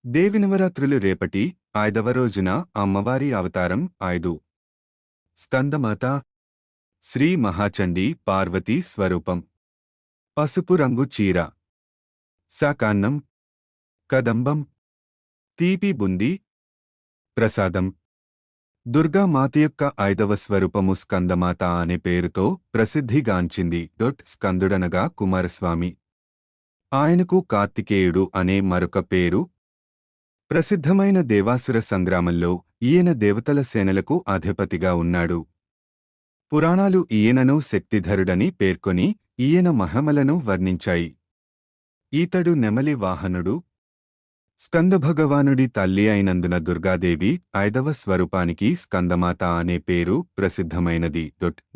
దేవినవరాత్రులు రేపటి 5వ రోజున అమ్మవారి అవతారం 5. స్కందమాత శ్రీ మహాచండీ పార్వతీ స్వరూపం. పసుపు రంగు చీర, శాకాన్నం, కదంబం, తీపి బుంది, ప్రసాదం. దుర్గామాత యొక్క 5వ స్వరూపము స్కందమాత అనే పేరుతో ప్రసిద్ధిగాంచింది. స్కందుడనగా కుమారస్వామి. ఆయనకు కార్తికేయుడు అనే మరొక పేరు. ప్రసిద్ధమైన దేవాసుర సంగ్రామంలో ఈయన దేవతల సేనలకు అధిపతిగా ఉన్నాడు. పురాణాలు ఈయనను శక్తిధరుడని పేర్కొని ఈయన మహిమలను వర్ణించాయి. ఈతడు నెమలి వాహనుడు. స్కందభగవానుడి తల్లి అయినందున దుర్గాదేవి 5వ స్వరూపానికి స్కందమాత అనే పేరు ప్రసిద్ధమైనది.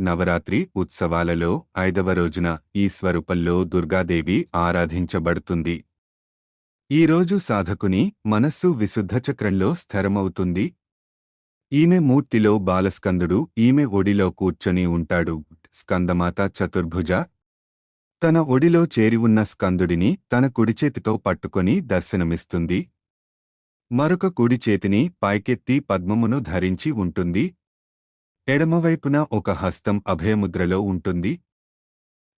నవరాత్రి ఉత్సవాలలో 5వ రోజున ఈ స్వరూపంలో దుర్గాదేవి ఆరాధించబడుతుంది. ఈ రోజు సాధకుని మనస్సు విశుద్ధచక్రంలో స్థిరమవుతుంది. ఈమె మూర్తిలో బాలస్కందుడు ఈమె ఒడిలో కూర్చొని ఉంటాడు. స్కందమాత చతుర్భుజ. తన ఒడిలో చేరి ఉన్న స్కందుడిని తన కుడిచేతితో పట్టుకొని దర్శనమిస్తుంది. మరొక కుడిచేతిని పైకెత్తి పద్మమును ధరించి ఉంటుంది. ఎడమవైపున ఒక హస్తం అభయముద్రలో ఉంటుంది.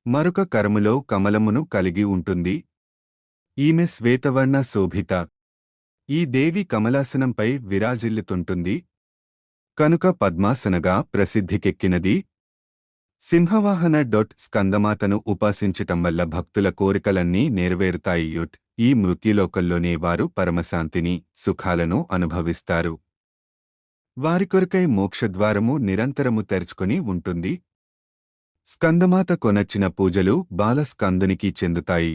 మరొక కరములో కమలమును కలిగి ఉంటుంది. ఈమె శ్వేతవర్ణ శోభిత. ఈ దేవి కమలాసనంపై విరాజిల్లుతుంటుంది కనుక పద్మాసనగా ప్రసిద్ధికెక్కినది. సింహవాహన. స్కందమాతను ఉపాసించటం వల్ల భక్తుల కోరికలన్నీ నెరవేరుతాయి. ఈ మృత్యులోకంలోనే వారు పరమశాంతిని, సుఖాలను అనుభవిస్తారు. వారి కొరకై మోక్షద్వారము నిరంతరము తెరుచుకొని ఉంటుంది. స్కందమాత కొనర్చిన పూజలు బాలస్కందునికి చెందుతాయి.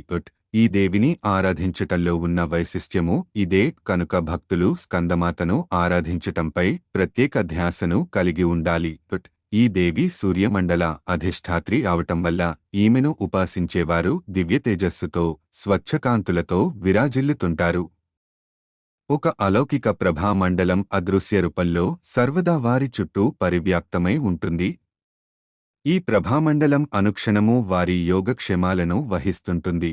ఈ దేవిని ఆరాధించటంలో ఉన్న వైశిష్ట్యము ఇదే కనుక భక్తులు స్కందమాతను ఆరాధించటంపై ప్రత్యేక ధ్యాసను కలిగి ఉండాలి. ఈ దేవి సూర్యమండల అధిష్ఠాత్రి అవటం వల్ల ఈమెను ఉపాసించేవారు దివ్యతేజస్సుతో, స్వచ్ఛకాంతులతో విరాజిల్లుతుంటారు. ఒక అలౌకిక ప్రభామండలం అదృశ్య రూపంలో సర్వదా వారి చుట్టూ పరివ్యాప్తమై ఉంటుంది. ఈ ప్రభామండలం అనుక్షణము వారి యోగక్షేమాలను వహిస్తుంటుంది.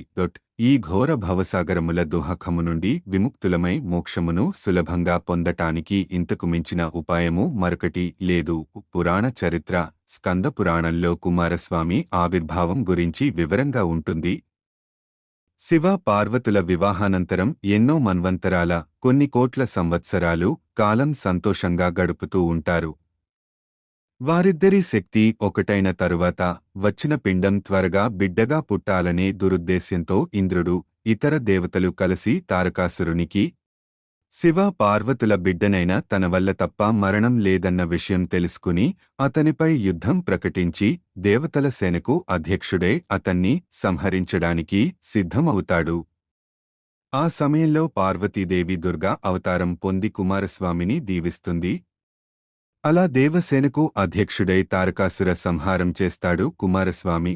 ఈ ఘోర భవసాగరముల దుహకము నుండి విముక్తులమై మోక్షమును సులభంగా పొందటానికి ఇంతకు మించిన ఉపాయము మరొకటి లేదు. పురాణ చరిత్ర. స్కంద పురాణంలో కుమారస్వామి ఆవిర్భావం గురించి వివరంగా ఉంటుంది. శివ పార్వతుల వివాహానంతరం ఎన్నో మన్వంతరాల, కొన్ని కోట్ల సంవత్సరాలు కాలం సంతోషంగా గడుపుతూ ఉంటారు. వారిద్దరి శక్తి ఒకటైన తరువాత వచ్చిన పిండం త్వరగా బిడ్డగా పుట్టాలనే దురుద్దేశ్యంతో ఇంద్రుడు, ఇతర దేవతలు కలిసి తారకాసురునికి శివ పార్వతుల బిడ్డనైన తన వల్ల తప్ప మరణం లేదన్న విషయం తెలుసుకుని అతనిపై యుద్ధం ప్రకటించి దేవతల సేనకు అధ్యక్షుడై అతన్ని సంహరించడానికి సిద్ధమవుతాడు. ఆ సమయంలో పార్వతీదేవి దుర్గా అవతారం పొంది కుమారస్వామిని దీవిస్తుంది. అలా దేవసేనకు అధ్యక్షుడై తారకాసుర సంహారం చేస్తాడు కుమారస్వామి.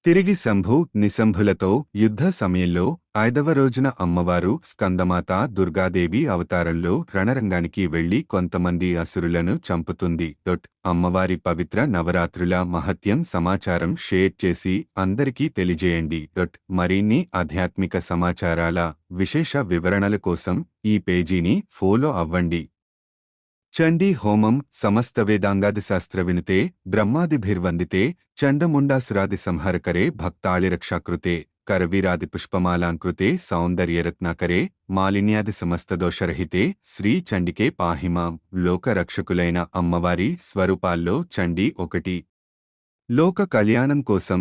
తిరిగి శంభు, నిశంభులతో యుద్ధ సమయంలో 5వ రోజున అమ్మవారు స్కందమాత దుర్గాదేవి అవతారంలో రణరంగానికి వెళ్లి కొంతమంది అసురులను చంపుతుంది. అమ్మవారి పవిత్ర నవరాత్రుల మహత్యం సమాచారం షేర్ చేసి అందరికీ తెలియజేయండి. మరిన్ని ఆధ్యాత్మిక సమాచారాల విశేష వివరణల కోసం ఈ పేజీని ఫాలో అవ్వండి. చండీ హోమం. సమస్త వేదాంగాదిశాస్త్ర వినుతే బ్రహ్మాదిభిర్వందితే చండముండాసురాది సంహరకరే భక్తాళిరక్షాకృతే కరవీరాది పుష్పమాలాంకృతే సౌందర్యరత్నాకరే మాలిన్యాది సమస్తదోషరహితే శ్రీ చండికే పాహిమాం. లోకరక్షకులైన అమ్మవారి స్వరూపాల్లో చండీ ఒకటి. లోక కళ్యాణం కోసం,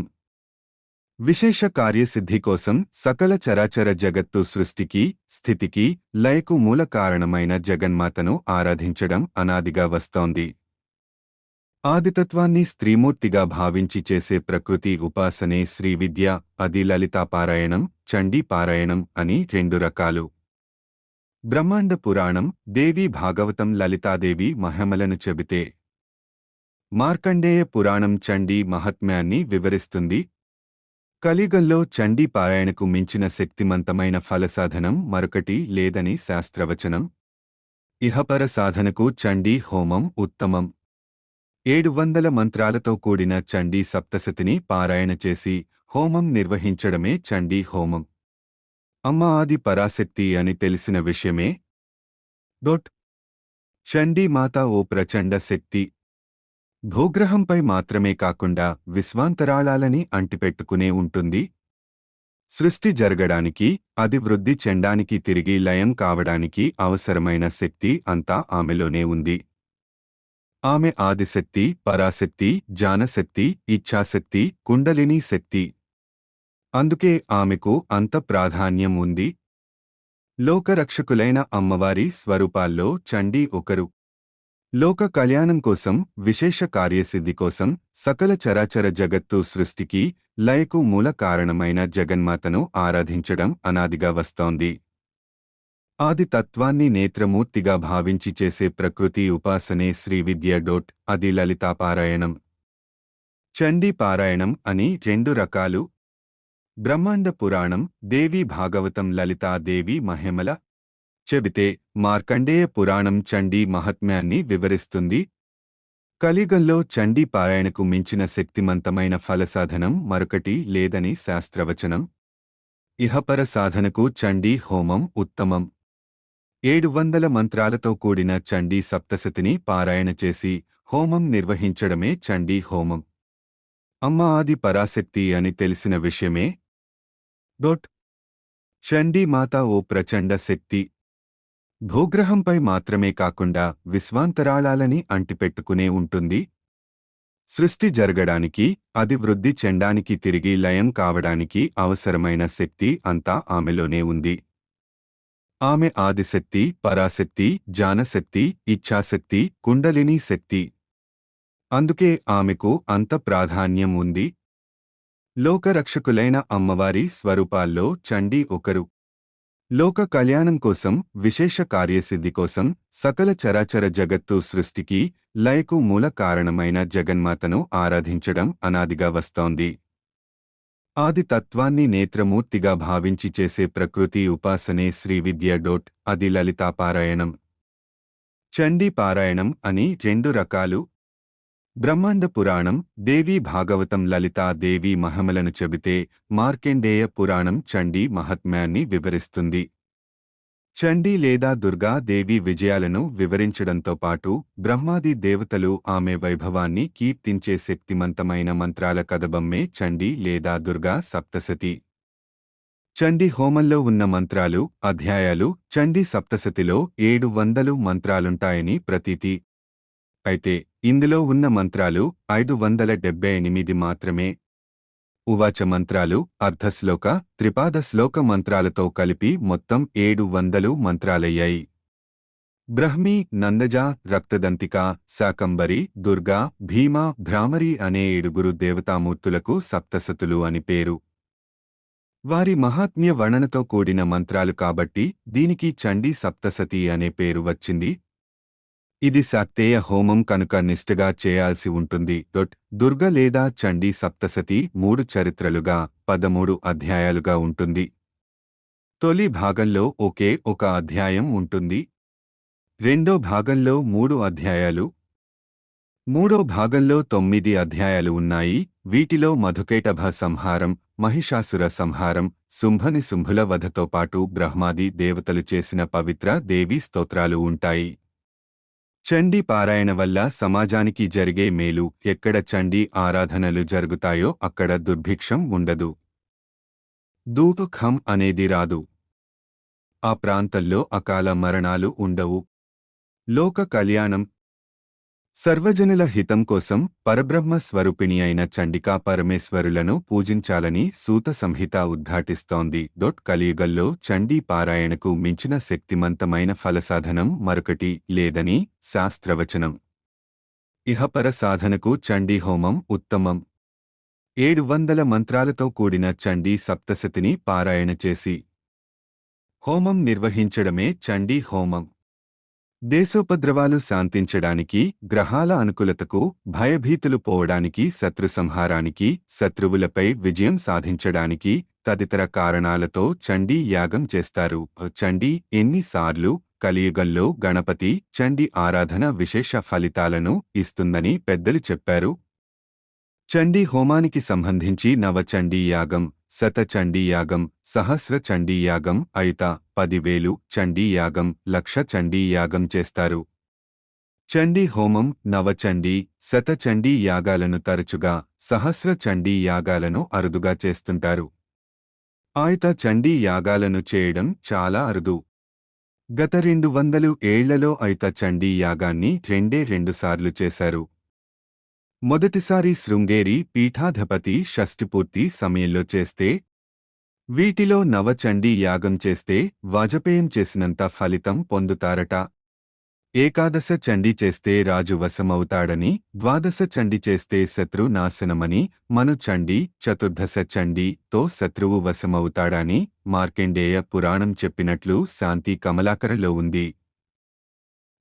విశేష కార్యసిద్ధి కోసం, సకల చరాచర జగత్తు సృష్టికి, స్థితికి, లయకు మూల కారణమైన జగన్మాతను ఆరాధించడం అనాదిగా వస్తోంది. ఆదితత్వాన్ని స్త్రీమూర్తిగా భావించి చేసే ప్రకృతి ఉపాసనే శ్రీవిద్య. అది లలితాపారాయణం, చండీపారాయణం అని 2 రకాలు. బ్రహ్మాండ పురాణం, దేవీ భాగవతం లలితాదేవి మహిమలను చెబితే, మార్కండేయ పురాణం చండీ మహాత్మ్యాన్ని వివరిస్తుంది. కలియుగంలో చండీ పారాయణకు మించిన శక్తిమంతమైన ఫలసాధనం మరొకటి లేదని శాస్త్రవచనం. ఇహపర సాధనకు చండీ హోమం ఉత్తమం. 700 మంత్రాలతో కూడిన చండీ సప్తశతిని పారాయణ చేసి హోమం నిర్వహించడమే చండీ హోమం. అమ్మ ఆది పరాశక్తి అని తెలిసిన విషయమే. డొట్ చండీ మాత ఓ ప్రచండ శక్తి. భూగ్రహంపై మాత్రమే కాకుండా విశ్వాంతరాళాలని అంటిపెట్టుకునే ఉంటుంది. సృష్టి జరగడానికి, అది వృద్ధి చెండానికి, తిరిగి లయం కావడానికి అవసరమైన శక్తి అంతా ఆమెలోనే ఉంది. ఆమె ఆదిశక్తి, పరాశక్తి, జ్ఞానశక్తి, ఇచ్ఛాశక్తి, కుండలినీ శక్తి. అందుకే ఆమెకు అంత ప్రాధాన్యం ఉంది. లోకరక్షకులైన అమ్మవారి స్వరూపాల్లో చండీ ఒకరు. లోక కళ్యాణం కోసం, విశేష కార్యసిద్ధి కోసం, సకల చరాచర జగత్తు సృష్టికి, లయకు మూల కారణమైన జగన్మాతను ఆరాధించడం అనాదిగా వస్తోంది. ఆది తత్వాన్ని నేత్రమూర్తిగా భావించి చేసే ప్రకృతి ఉపాసనే శ్రీవిద్య. అది లలితాపారాయణం, చండీ పారాయణం అని రెండు రకాలు. బ్రహ్మాండ పురాణం, దేవీ భాగవతం లలితా దేవి మహిమల చెబితే, మార్కండేయ పురాణం చండీ మహాత్మ్యాన్ని వివరిస్తుంది. కలియుగంలో చండీ పారాయణకు మించిన శక్తిమంతమైన ఫలసాధనం మరొకటి లేదని శాస్త్రవచనం. ఇహపర సాధనకు చండీ హోమం ఉత్తమం. 700 మంత్రాలతో కూడిన చండీ సప్తశతిని పారాయణ చేసి హోమం నిర్వహించడమే చండీ హోమం. అమ్మ ఆది పరాశక్తి అని తెలిసిన విషయమే. చండీ మాత ఓ ప్రచండ శక్తి. భూగ్రహంపై మాత్రమే కాకుండా విశ్వాంతరాళాలని అంటిపెట్టుకునే ఉంటుంది. సృష్టి జరగడానికి, అది వృద్ధి చెండానికి, తిరిగి లయం కావడానికి అవసరమైన శక్తి అంతా ఆమెలోనే ఉంది. ఆమె ఆదిశక్తి, పరాశక్తి, జ్ఞానశక్తి, ఇచ్ఛాశక్తి, కుండలినీ శక్తి. అందుకే ఆమెకు అంత ప్రాధాన్యం ఉంది. లోకరక్షకులైన అమ్మవారి స్వరూపాల్లో చండీ ఒకరు. లోక కళ్యాణం కోసం, విశేష కార్యసిద్ధి కోసం, సకల చరాచర జగత్తు సృష్టికి, లయకు మూల కారణమైన జగన్మాతను ఆరాధించడం అనాదిగా వస్తోంది. ఆది తత్వాన్ని నేత్రమూర్తిగా భావించి చేసే ప్రకృతి ఉపాసనే శ్రీవిద్య. అది లలితాపారాయణం, చండీ పారాయణం అని రెండు రకాలు. బ్రహ్మాండ పురాణం, దేవీ భాగవతం లలితా దేవి మహిమలను చెబితే, మార్కండేయ పురాణం చండీ మహాత్మ్యాన్ని వివరిస్తుంది. చండీ లేదా దుర్గా దేవి విజయాలను వివరించడంతో పాటు బ్రహ్మాది దేవతలు ఆమె వైభవాన్ని కీర్తించే శక్తిమంతమైన మంత్రాల కదబమ్మే చండీ లేదా దుర్గా సప్తశతి. చండీ హోమంలో ఉన్న మంత్రాలు, అధ్యాయాలు చండీ సప్తశతిలో 700 మంత్రాలుంటాయని ప్రతీతి. అయితే ఇందులో ఉన్న మంత్రాలు 578 మాత్రమే. ఉవాచ మంత్రాలు అర్ధశ్లోక, త్రిపాద శ్లోక మంత్రాలతో కలిపి మొత్తం 700 మంత్రాలయ్యాయి. బ్రహ్మి, నందజ, రక్తదంతిక, శాకంబరి, దుర్గా, భీమ, భ్రామరి అనే 7 దేవతామూర్తులకు సప్తశతులు అని పేరు. వారి మహాత్మ్య వర్ణనతో కూడిన మంత్రాలు కాబట్టి దీనికి చండీ సప్తశతి అనే పేరు వచ్చింది. ఇది శాక్తేయ హోమం కనుక నిష్ఠగా చేయాల్సి ఉంటుంది. దుర్గ లేదా చండీ సప్తశతి 3 చరిత్రలుగా, 13 అధ్యాయాలుగా ఉంటుంది. తొలి భాగంలో ఒకే ఒక అధ్యాయం ఉంటుంది. రెండో భాగంలో 3 అధ్యాయాలు. మూడో భాగంలో 9 అధ్యాయాలు ఉన్నాయి. వీటిలో మధుకైటభ సంహారం, మహిషాసుర సంహారం, శుంభనిశుంభుల వధతో పాటు బ్రహ్మాది దేవతలు చేసిన పవిత్ర దేవీ స్తోత్రాలు ఉంటాయి. చండీ పారాయణ వల్ల సమాజానికి జరిగే మేలు. ఎక్కడ చండీ ఆరాధనలు జరుగుతాయో అక్కడ దుర్భిక్షం ఉండదు, దుఃఖం అనేది రాదు. ఆ ప్రాంతంలో అకాల మరణాలు ఉండవు. లోక కళ్యాణం. సర్వజనుల హితం కోసం పరబ్రహ్మ స్వరూపిణి అయిన చండికా పరమేశ్వరులను పూజించాలని సూత సంహిత ఉద్ఘాటిస్తోంది. కలియుగంలో చండీ పారాయణకు మించిన శక్తిమంతమైన ఫలసాధనం మరొకటి లేదని శాస్త్రవచనం. ఇహపర సాధనకు చండీ హోమం ఉత్తమం. 700 మంత్రాలతో కూడిన చండీ సప్తశతిని పారాయణ చేసి హోమం నిర్వహించడమే చండీ హోమం. దేశోపద్రవాలు శాంతించడానికి, గ్రహాల అనుకూలతకు, భయభీతులు పోవడానికి, శత్రు సంహారానికి, శత్రువులపై విజయం సాధించడానికి తదితర కారణాలతో చండీ యాగం చేస్తారు. చండీ ఎన్నిసార్లు కలియుగంలో గణపతి చండీ ఆరాధన విశేష ఫలితాలను ఇస్తుందని పెద్దలు చెప్పారు. చండీ హోమానికి సంబంధించి నవచండీ యాగం, శతచండీయాగం, సహస్ర చండీయాగం అయిత 10,000 చండీయాగం, లక్ష చండీయాగం చేస్తారు. చండీ హోమం, నవచండీ, శతచండీ యాగాలను తరచుగా, సహస్ర చండీ యాగాలను అరుదుగా చేస్తుంటారు. ఆయుత చండీ యాగాలను చేయడం చాలా అరుదు. గత 200 ఏళ్లలో అయిత చండీ యాగాన్ని రెండుసార్లు చేశారు. మొదటిసారి శృంగేరి పీఠాధిపతి షష్ఠిపూర్తి సమయంలో చేస్తే, వీటిలో నవచండీ యాగం చేస్తే వాజపేయం చేసినంత ఫలితం పొందుతారట. ఏకాదశ చండీ చేస్తే రాజు వశమవుతాడని, ద్వాదశ చండీ చేస్తే శత్రు నాశనమని, మను చండీ, చతుర్దశ చండీతో శత్రువు వశమవుతాడని మార్కండేయ పురాణం చెప్పినట్లు శాంతి కమలాకరలో ఉంది.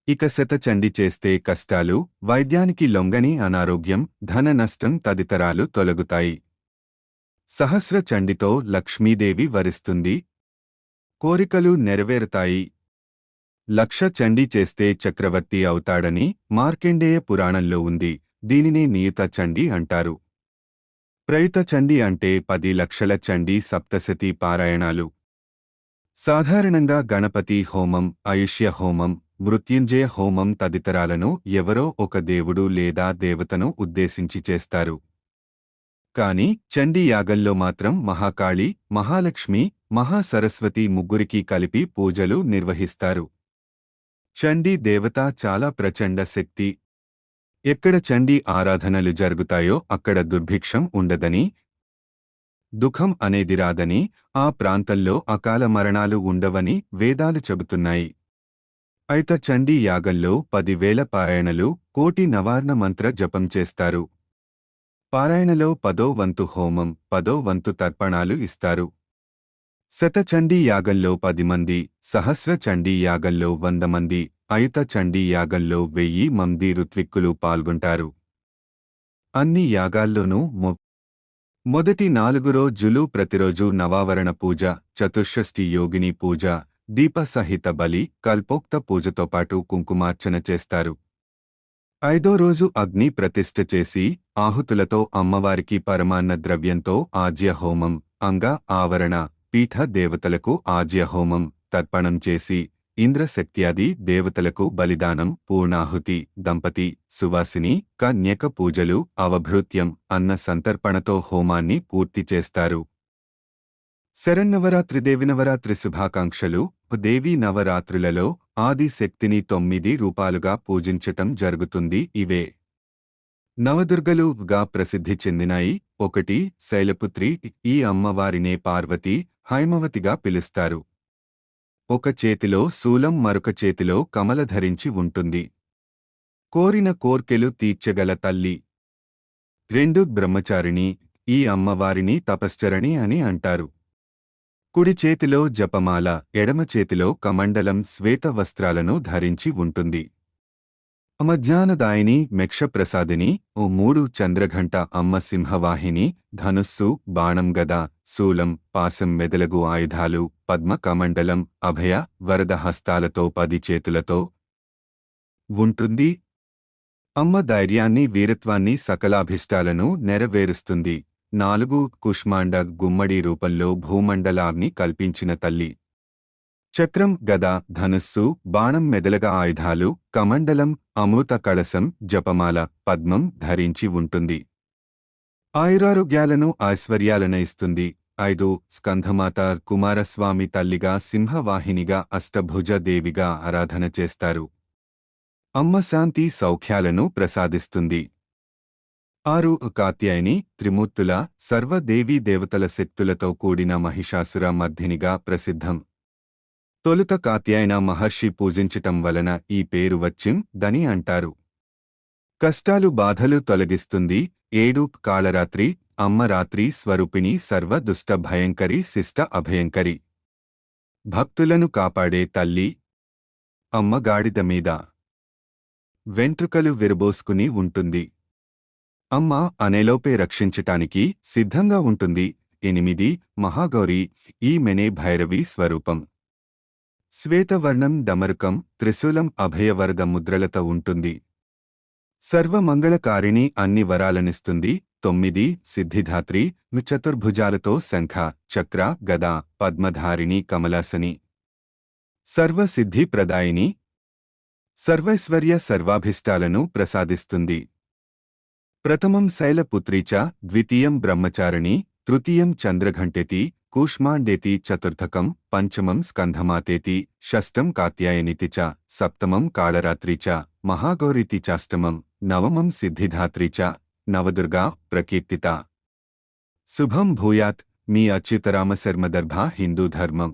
ఇక శతచండీ చేస్తే కష్టాలు, వైద్యానికి లొంగని అనారోగ్యం, ధన నష్టం తదితరాలు తొలగుతాయి. సహస్ర చండీతో లక్ష్మీదేవి వరిస్తుంది. కోరికలు నెరవేరుతాయి. లక్ష చండీ చేస్తే చక్రవర్తి అవుతాడని మార్కండేయ పురాణంలో ఉంది. దీనినే నియుత చండీ అంటారు. ప్రయుత చండీ అంటే 10 లక్షల చండీ సప్తశతి పారాయణాలు. సాధారణంగా గణపతి హోమం, ఆయుష్య హోమం, మృత్యుంజయ హోమం తదితరాలను ఎవరో ఒక దేవుడు లేదా దేవతను ఉద్దేశించి చేస్తారు. కాని చండీ యాగంలో మాత్రం మహాకాళి, మహాలక్ష్మి, మహాసరస్వతి ముగ్గురికి కలిపి పూజలు నిర్వహిస్తారు. చండీ దేవత చాలా ప్రచండ శక్తి. ఎక్కడ చండీ ఆరాధనలు జరుగుతాయో అక్కడ దుర్భిక్షం ఉండదని, దుఃఖం అనేది రాదని, ఆ ప్రాంతంలో అకాల మరణాలు ఉండవని వేదాలు చెబుతున్నాయి. అయిత చండీ యాగంలో 10,000 పారాయణలు, కోటి నవార్ణ మంత్ర జపం చేస్తారు. పారాయణలో 10వ వంతు హోమం, 10వ వంతు తర్పణాలు ఇస్తారు. శతచండీ యాగంలో 10 మంది, సహస్ర చండీ యాగంలో 100 మంది, అయుత చండీ యాగంలో 1000 మంది ఋత్విక్కులు పాల్గొంటారు. అన్ని యాగాల్లోనూ మొదటి 4 రోజులు ప్రతిరోజు నవావరణ పూజ, చతుషష్ఠి యోగిని పూజ, దీపసహిత బలి, కల్పోక్త పూజతో పాటు కుంకుమార్చన చేస్తారు. 5వ రోజు అగ్ని ప్రతిష్ఠ చేసి ఆహుతులతో అమ్మవారికి పరమాన్న ద్రవ్యంతో ఆజ్య హోమం, అంగ ఆవరణ, పీఠ దేవతలకు ఆజ్య హోమం, తర్పణం చేసి ఇంద్రశక్త్యాది దేవతలకు బలిదానం, పూర్ణాహుతి, దంపతి, సువాసిని, కన్యక పూజలు, అవభృత్యం, అన్న సంతర్పణతో హోమాన్ని పూర్తి చేస్తారు. శరన్నవరాత్రి దేవినవరాత్రి శుభాకాంక్షలు. దేవీ నవరాత్రులలో ఆది శక్తిని 9 రూపాలుగా పూజించటం జరుగుతుంది. ఇవే నవదుర్గలుగా ప్రసిద్ధి చెందినాయి. 1 శైలపుత్రి. ఈ అమ్మవారినే పార్వతి, హైమవతిగా పిలుస్తారు. ఒక చేతిలో శూలం, మరొక చేతిలో కమల ధరించి ఉంటుంది. కోరిన కోర్కెలు తీర్చగల తల్లి. 2 బ్రహ్మచారిణి. ఈ అమ్మవారిని తపశ్చరణి అని అంటారు. కుడి చేతిలో జపమాల, ఎడమ చేతిలో కమండలం, శ్వేత వస్త్రాలను ధరించి ఉంటుంది. అమజ్ఞానదాయిని, మెక్షప్రసాదిని. 3 చంద్రఘంట అమ్మ సింహవాహిని, ధనుస్సు, బాణం, గద, శూలం, పాశం మెదలగు ఆయుధాలు, పద్మ కమండలం, అభయ, వరద హస్తాలతో 10 చేతులతో ఉంటుంది. అమ్మ ధైర్యాన్ని, వీరత్వాన్ని, సకలాభిష్టాలను నెరవేరుస్తుంది. 4 కుష్మాండ గుమ్మడి రూపంలో భూమండలాన్ని కల్పించిన తల్లి. చక్రం, గద, ధనుస్సు, బాణం మెదలగా ఆయుధాలు, కమండలం, అమృత కళసం, జపమాల, పద్మం ధరించి ఉంటుంది. ఆయురారోగ్యాలను, ఐశ్వర్యాలను ఇస్తుంది. 5 స్కంధమాత కుమారస్వామి తల్లిగా, సింహవాహినిగా, అష్టభుజ దేవిగా ఆరాధన చేస్తారు. అమ్మ శాంతి సౌఖ్యాలను ప్రసాదిస్తుంది. 6 కాత్యాయని, త్రిమూర్తుల, సర్వదేవీ దేవతల శక్తులతో కూడిన మహిషాసుర మర్ధినిగా ప్రసిద్ధం. తొలుత కాత్యాయన మహర్షి పూజించటం వలన ఈ పేరు వచ్చిందని అంటారు. కష్టాలు, బాధలు తొలగిస్తుంది. 7 కాళరాత్రి. అమ్మ రాత్రి స్వరూపిణి, సర్వ దుష్ట భయంకరి, శిష్ట అభయంకరి. భక్తులను కాపాడే తల్లి. అమ్మ గాడిద మీద వెంట్రుకలు విరబోసుకుని ఉంటుంది. అమ్మ అనేలోపే రక్షించటానికి సిద్ధంగా ఉంటుంది. 8 మహాగౌరి. ఈమెనే భైరవి స్వరూపం. శ్వేతవర్ణం, డమరుకం, త్రిశూలం, అభయవరద ముద్రలతో ఉంటుంది. సర్వమంగళకారిణి, అన్ని వరాలనిస్తుంది. 9 సిద్ధిధాత్రి చతుర్భుజాలతో శంఖ చక్ర గద పద్మధారిణి కమలాసని సర్వసిద్ధి ప్రదాయిని సర్వైశ్వర్య సర్వాభిష్టాలను ప్రసాదిస్తుంది. ప్రథమం శైలపుత్రీ చ ద్వితీయం బ్రహ్మచారిణి తృతీయం చంద్రఘంటేతి కూష్మాండేతి చతుర్థకం పంచమం స్కంధమాతేతి షష్టం కాత్యాయనితి చ సప్తమం కాళరాత్రి చ మహాగౌరీతి చాష్టమం నవమం సిద్ధిధాత్రి చ నవదుర్గా ప్రకీర్తిత. శుభం భూయాత్. మీ అచ్యుతరామశర్మదర్భ హిందూ ధర్మం.